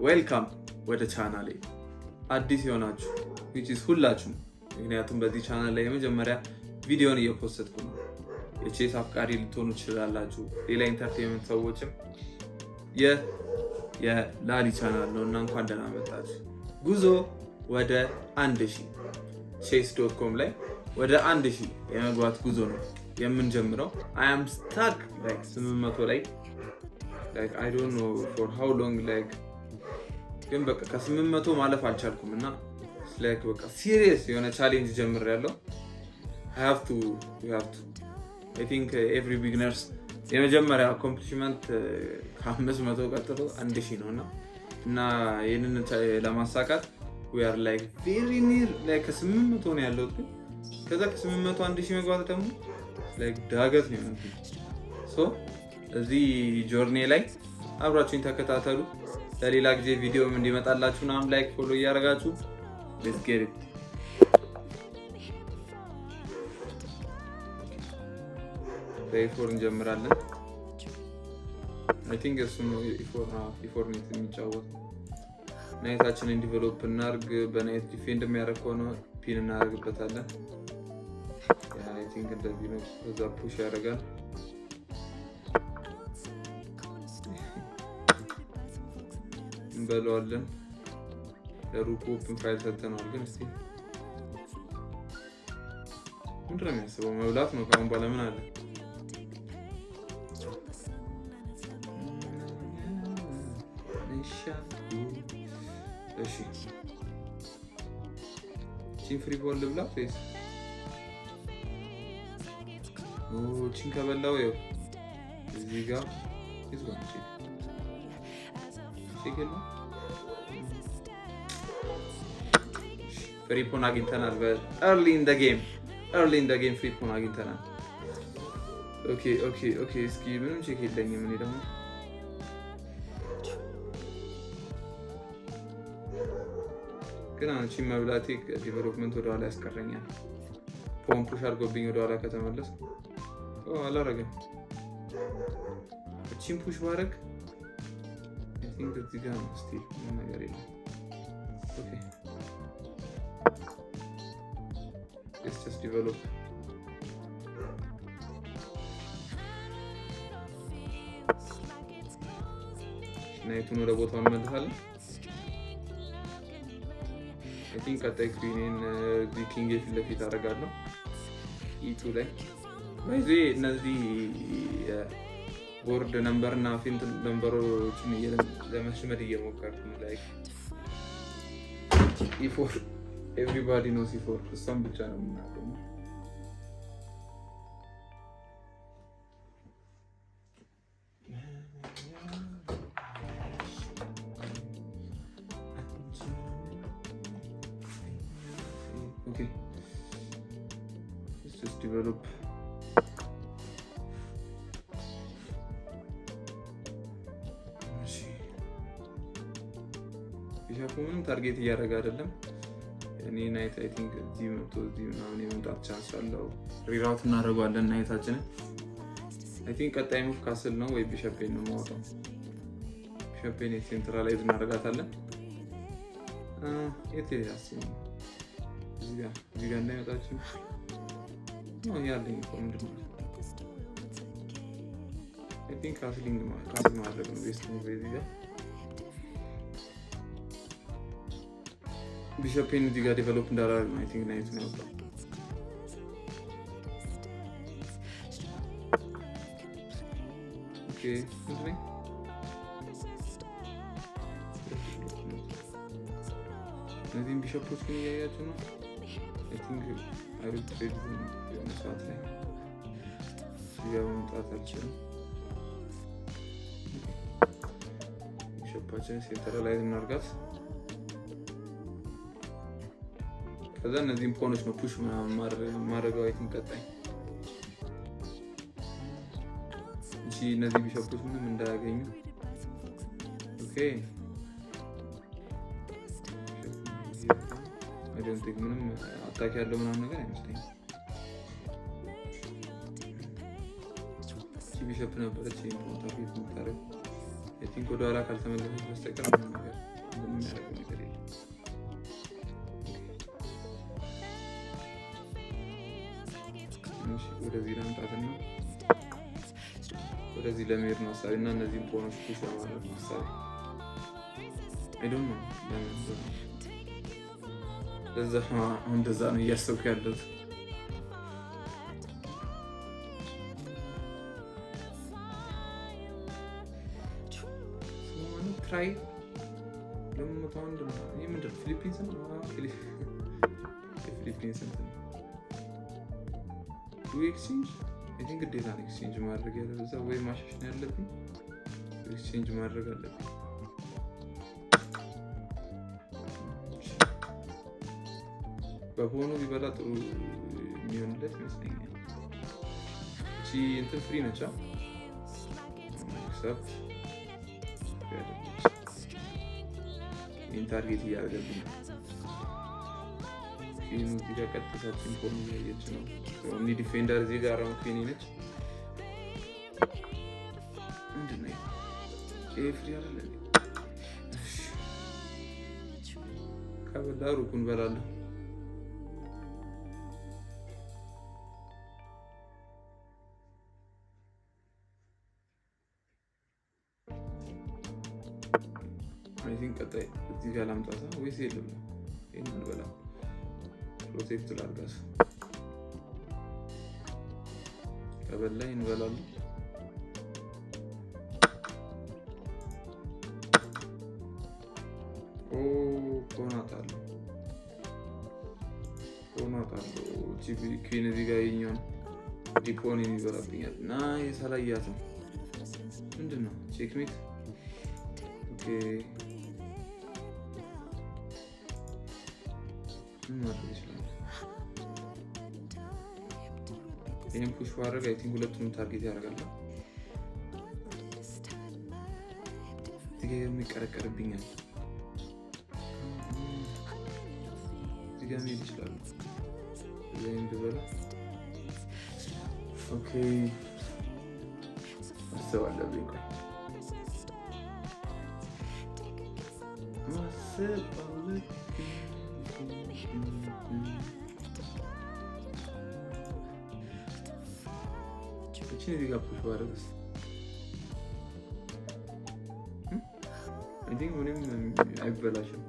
ዌልካም ወደ ቻናሌ አዲስ የሆናችሁ which is ሁላችሁም ምክንያቱም በዚህ ቻናል ላይ የመጀመሪያ ቪዲዮን እየፖስትኩ ነው። የቼስ አፍቃሪ ልትሆኑ ትችላላችሁ። ሌላ ኢንተርቴይንመንት ሰዎችም የላሊ ቻናል ነው እና እንኳን ደህና መጣችሁ። ጉዞ ወደ 1000 chess.com ላይ ወደ 1000 የመግባት ጉዞ ነው የምንጀምረው። I am stuck like 800 ላይ like I don't know for how long like ግን በቃ ከ800 ማለፍ አልቻልኩም እና like በቃ serious የሆነ ቻሌንጅ ጀምሬያለሁ። I have to I think every beginners የመጀመሪያ accomplishment ከ500 ቀጥሎ 1000 ነውና እና ይሄንን ለማሳካት we are like very near like ከ800 ነው ያለው ግን ከዛ ከ800 1000 መግባት ደግሞ like ዳገት ነው ማለት so እዚህ ጆርኒ ላይ አብራችሁኝ ተከታተሉ። ለሌላ ጊዜ ቪዲዮም እንዲመጣላችሁ ናም ላይክ ፎሎ እያደረጋችሁ let's get it በ4 እንጀምራለን። I think እሱ ነው በ4 ነው የሚጫወት። ናይታችንን ዲቨሎፕ እናርግ። በናይት ዲፌንድ የሚያደርግ ሆኖ ፒን እናደርግበታለን። I think እንደዚህ ነው። ከዛ ፑሽ ያደርጋል። እንበለዋለን። ለሩቁ ኦፕን ፋይል ሰጥተናል ግን እስቲ ምንድን ነው የሚያስበው? መብላት ነው። ካሁን በኋላ ምን አለ? እሺ ቺን ፍሪ ቦል ልብላ ፌስ ቺን ከበላው ይኸው እዚህ ጋር ይዝጋል። ቺክል ፍሪ ፖን አግኝተናል። early in the game ፍሪ ፖን አግኝተናል። ኦኬ እስኪ ምንም ቼክ የለኝም እኔ ደግሞ ግን አንቺ መብላቴ ዲቨሎፕመንት ወደ ኋላ ያስቀረኛል። ፖን ፑሽ አድርጎብኝ ወደ ኋላ ከተመለስ አላረገም። እቺን ፑሽ ባረግ I think እዚህ ጋር ነው ስቲል ነገር የለም። ኦኬ let's just develop ናይቱን ወደ ቦታው እንመልሳለን። I think ቀጣይ ክዊንን ኪንግ ፊት ለፊት አደርጋለሁ E2 ላይ በዚህ እነዚህ ቦርድ ነምበር እና ፊልድ ነምበሮችን ለመስመድ እየሞከርኩ ነው። ላይክ E4 everybody knows E4 እሷን ብቻ ነው የምናውቀው። Okay, let's just develop. ምንም ታርጌት እያደረገ አይደለም። እኔ ናይት I think እዚህ መጥቶ እዚህ ምናምን የመምጣት ቻንስ አለው። ሪራውት እናደርገዋለን ናይታችንን። I think ቀጣይ ሙቭ ካስል ነው ወይ ቢሸፔን ነው የማወጣው። ቢሸፔን ሴንትራላይዝ እናደርጋታለን። የት ያስኝ እዚህ ጋር እንዳይመጣችሁ ነው ያለኝ ምንድን ነው I think ካስል ማድረግ ነው ቤስት ሙቭ እዚህ ጋር ቢሸፔን እዚህ ጋር ዴቨሎፕ እንዳላረግ ነው I think ናይት ነው ያወጣው። ኦኬ እነዚህም ቢሸፖች ግን እያያችሁ ነው። I think አሪፍ ትሬድ መስራት ላይ እዚህ ጋር መምጣት አልችልም። ቢሸፓችን ሴንትራላይዝ እናድርጋት። ከዛ እነዚህም ፖኖች ነው ፑሽ ማድረገው I think ቀጣይ እነዚህ ቢሸፖች ምንም እንዳያገኙ። ኦኬ I don't think ምንም አታክ ያለው ምናምን ነገር አይመስለኝም። ቢሸፕ ነበረች ታርጌት የምታደርግ I think ወደ ኋላ ካልተመለሰች በስተቀር ምንም ነገር የሚያደርገው ነገር የለም። ወደዚህ ለመምጣትና ወደዚህ ለመሄድ ነው ሀሳቤ እና እነዚህን ፖኖች ፑሽ ለማድረግ ነው ሀሳቤ። አይዶንት ኖ ለምን እንደዛ ነው እያሰብኩ ያለሁት። ትራይ ለምታውንድ ነው ምንድን ነው ፊሊፒንስ ነው ፊሊፒንስ ነው ኤክስቼንጅ አይ ቲንክ ግዴታ ነው ኤክስቼንጅ ማድረግ ያለበዛ ወይ ማሻሽ ነው ያለብኝ ኤክስቼንጅ ማድረግ አለብኝ። በሆኑ ቢበላ ጥሩ የሚሆንለት ይመስለኛል። እቺ እንትን ፍሪ ነች ሰብ ታርጌት እያደረገብኝ ነው። ፊኑ እዚህ ጋር ቀጥታችን ሆኑ እያየች ነው። ኦምኒ ዲፌንደር እዚህ ጋር አሁን ፊኒ ነች። ምንድን ነው ይሄ ፍሪ አይደለ? ከበላ ሩኩን በላለሁ። ቀጣይ እዚህ ጋር ላምጣታ ወይስ የለም? ይሄን እንበላ ፕሮቴክት ላድርጋት። ከበላይ እንበላለን። ኮናታለሁ ቺፒ እዚህ ጋር የኛውን ዲፖን የሚበላብኛል እና የሳላያትም ምንድን ነው ቼክሜት ኦኬ ማድረግ ይችላል። ይህም ፑሽ ማድረግ አይ ቲንክ ሁለቱንም ታርጌት ያደርጋል። እዚህ ጋር የሚቀረቀርብኛል። እዚህ ጋር መሄድ ይችላሉ። እዚህም ብበላ ኦኬ ማሰብ አለብኝ። ማሰብ አለብኝ። እዚህ ጋር ፑሽ ባደርግስ አይ ቲንክ ምንም አይበላሽም።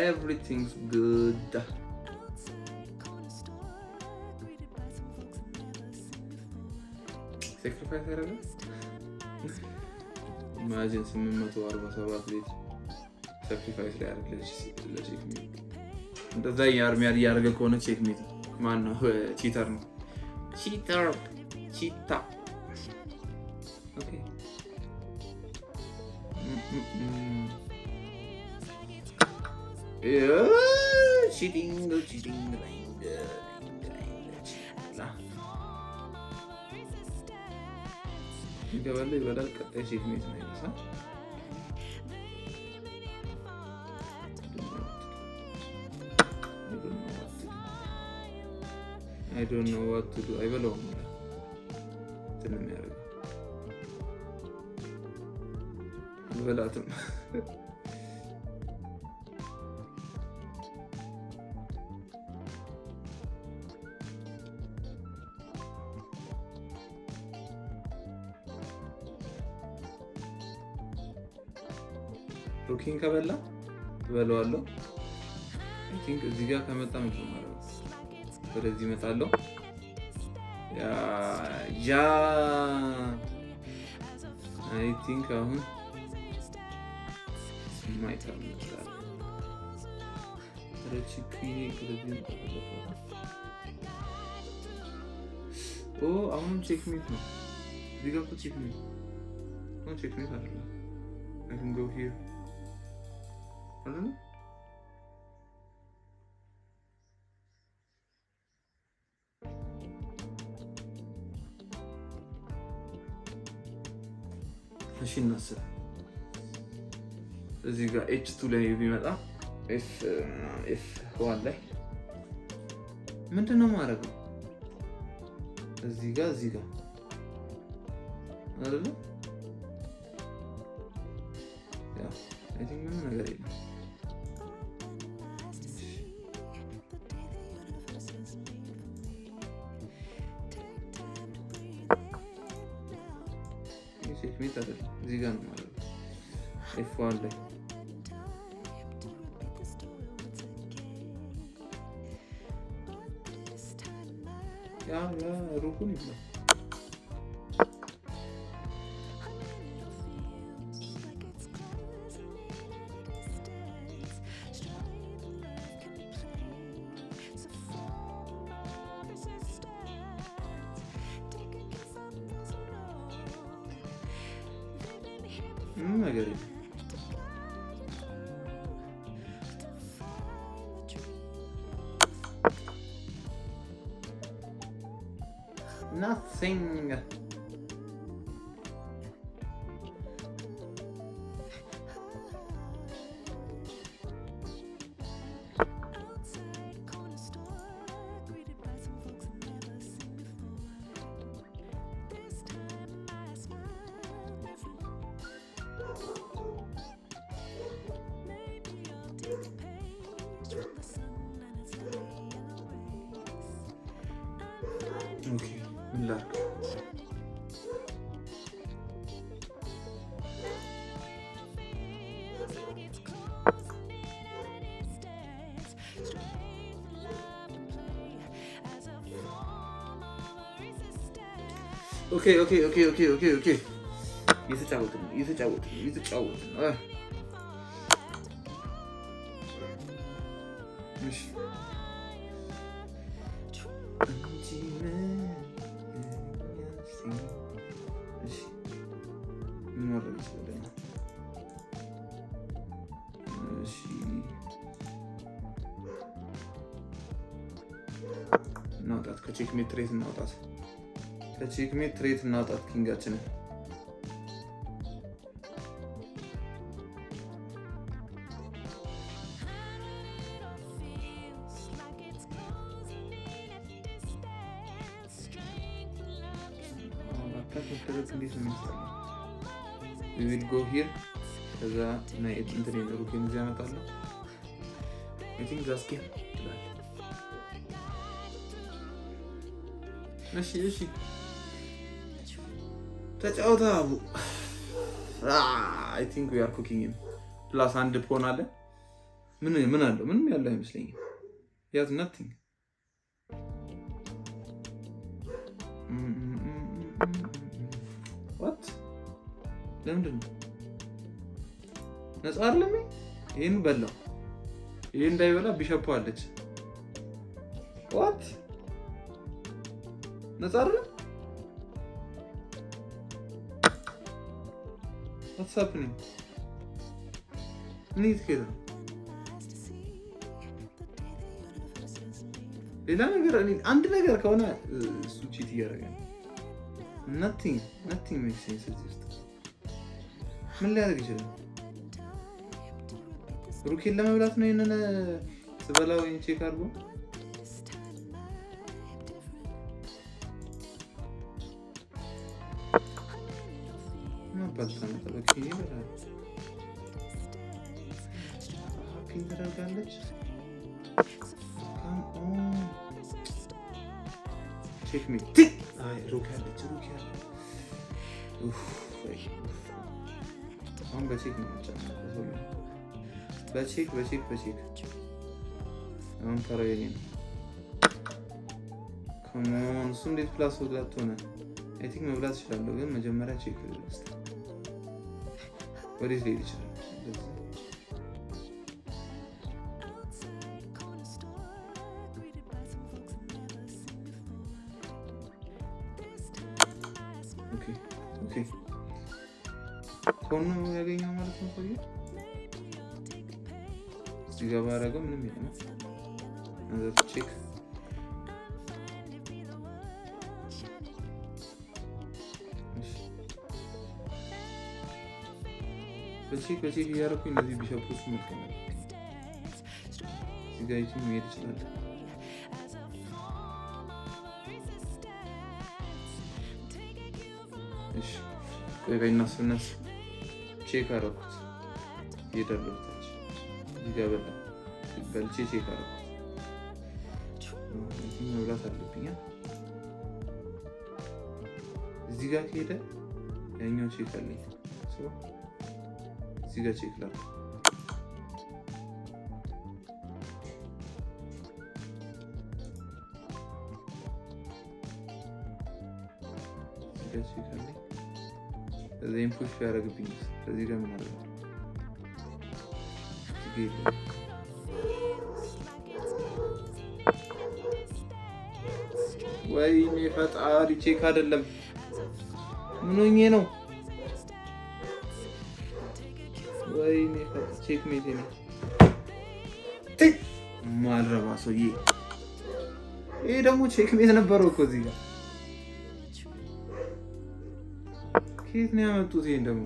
Everything's good. Sacrifice ያደረገ ኢማጂን 847 ቤት ሳክሪፋይስ ላይ አድርግ ለቼክ ሜት እንደዛ ያርሚያል ያደረገ ከሆነ ቼክ ሜት ማን ነው? ቺተር ነው። ቺታ ኦኬ cheating ይገባል ይበላል። ቀጣይ ቼክ ሜት ነው ይመስላል። I don't know what to do. አይበላውም እንትን የሚያደርገው በላትም ሩኪን ከበላ በለዋለሁ። አይ ቲንክ እዚህ ጋር ከመጣ ምንድን ነው ወደዚህ እመጣለሁ። ያ አይ ቲንክ አሁን ማይታል ይችላል። ረቺኪኒ ከዚህ አሁንም ቼክ ሜት ነው። እዚህ ጋር ቼክ ሜት ነው። ቼክ ሜት አይደለም። I can go here. I don't know. እሺ እናስብ። እዚህ ጋር H2 ላይ ቢመጣ F1 ላይ ምንድነው ማድረገው? እዚህ ጋር አይደል? ያ አይ ቲንክ ምንም ነገር የለም። ቼክሜት አይደለም እዚህ ጋር ነው ማለት ነው። F1 ላይ ያ ሩኩን ይብላል። ምንም ነገር የለም። Nothing. Okay, luck. Okay. እየተጫወትን እሺ እናውጣት ከቼክሜት ትሬት እናውጣት ኪንጋችንን we will go here ከዛ ናይ እንትን ሩኬን እዚህ አመጣለሁ I think that's game እሺ ተጫውታ I think we are cooking him plus አንድ ፖን አለ ምን አለው ምንም ያለው አይመስለኝም he has nothing what ለምንድን ነው ነፃ አይደለም ይሄን በላው ይሄ እንዳይበላ ቢሸፖ አለች what ነፃ አይደለም what's happening ምን ይትከለ ሌላ ነገር አንድ ነገር ከሆነ እሱ ቺት እያደረገ nothing makes sense ምን ሊያደርግ ይችላል ሩኬን ለመብላት ነው ይሄንን ስበላው ቼክ አድርጎ ማባልታ መጣበቅ ይሄዳል ፒን ተደርጋለች come on check me አይ ሩኬ አለች አሁን በቼክ ነው በቼክ አሁን ታረጋኝ ከሞን እሱ እንዴት ፕላስ ወዳት ሆነ አይ ቲንክ መብላት ይችላል ግን መጀመሪያ ቼክ ልስጥ ወዴት ሊሄድ ይችላል ኦኬ ኮን ነው ያገኘው ማለት ነው ሰውዬ ሲገባ አረጋው ምንም የለም አንዘር ቼክ በቼክ እያደረኩኝ እነዚህ ቢሸፖች መልከናል ሲጋይቱን መሄድ ይችላል እሺ በእናሱ ቼክ አደረኩት የደረታች ይገበላ በልቼ ቼክ አደረኩት። እዚህ መብላት አለብኝ። እዚህ ጋር ከሄደ ያኛው ቼክ አለኝ። እዚህ ጋር ቼክ ላድርግ። እዚህ ጋር ቼክ አለኝ። እዚህም ፑሽ ያደርግብኝ። እዚህ ጋር ምን አለ? ወይኔ ፈጣሪ ቼክ አይደለም። ምን ሆኜ ነው? ወይኔ ቼክ ሜት ነው ማልረባ ሰውዬ። ይሄ ደግሞ ቼክ ሜት ነበረው እኮ እዚህ ጋር። ከየት ነው ያመጡት? ይሄን ደግሞ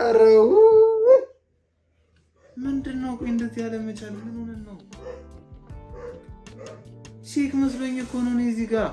አረው ምንድነው? ቆይ እንደዚህ ያለ መቻል ምን ሆነን ነው? ቼክ መስሎኝ እኮ ነው እዚህ ጋር